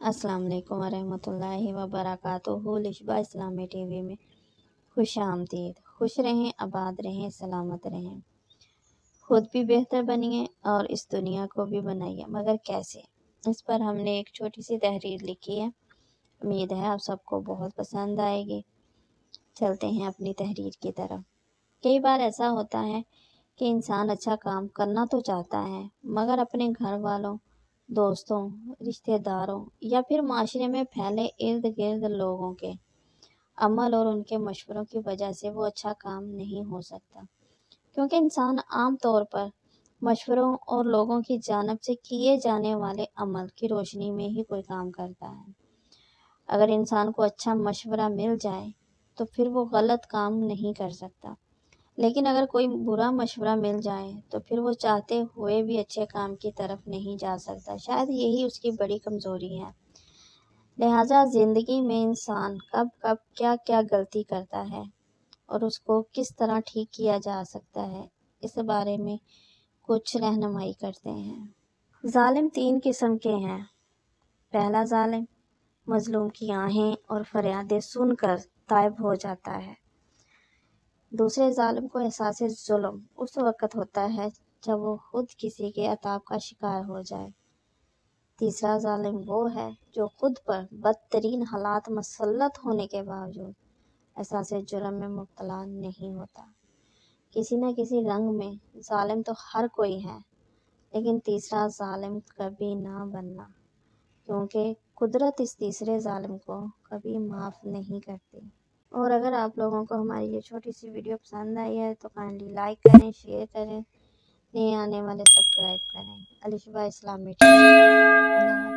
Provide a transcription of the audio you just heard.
अस्सलाम वालेकुम वरहमतुल्लाहि वबरकातुहू। लिशबा इस्लामी टीवी में खुश आमदीद। खुश रहें, आबाद रहें, सलामत रहें। खुद भी बेहतर बनिए और इस दुनिया को भी बनाइए, मगर कैसे? इस पर हमने एक छोटी सी तहरीर लिखी है। उम्मीद है आप सबको बहुत पसंद आएगी। चलते हैं अपनी तहरीर की तरफ। कई बार ऐसा होता है कि इंसान अच्छा काम करना तो चाहता है, मगर अपने घर वालों, दोस्तों, रिश्तेदारों या फिर माशरे में फैले इर्द गिर्द लोगों के अमल और उनके मशवरों की वजह से वो अच्छा काम नहीं हो सकता। क्योंकि इंसान आम तौर पर मशवरों और लोगों की जानिब से किए जाने वाले अमल की रोशनी में ही कोई काम करता है। अगर इंसान को अच्छा मशवरा मिल जाए तो फिर वो गलत काम नहीं कर सकता, लेकिन अगर कोई बुरा मशवरा मिल जाए तो फिर वो चाहते हुए भी अच्छे काम की तरफ नहीं जा सकता। शायद यही उसकी बड़ी कमज़ोरी है। लिहाजा ज़िंदगी में इंसान कब कब क्या क्या गलती करता है और उसको किस तरह ठीक किया जा सकता है, इस बारे में कुछ रहनुमाई करते हैं। जालिम 3 किस्म के हैं। पहला जालिम मजलूम की आहें और फरियादें सुनकर तायब हो जाता है। दूसरे जालिम को एहसास जुल्म उस वक़्त होता है जब वो खुद किसी के अताब का शिकार हो जाए। तीसरा जालिम वो है जो खुद पर बदतरीन हालात मसल्लत होने के बावजूद एहसास जुल्म में मुब्तला नहीं होता। किसी न किसी रंग में जालिम तो हर कोई है, लेकिन तीसरा जालिम कभी ना बनना, क्योंकि कुदरत इस तीसरे जालिम को कभी माफ़ नहीं करती। और अगर आप लोगों को हमारी ये छोटी सी वीडियो पसंद आई है तो काइंडली लाइक करें, शेयर करें, नए आने वाले सब्सक्राइब करें। लिशबा इस्लामी टीवी।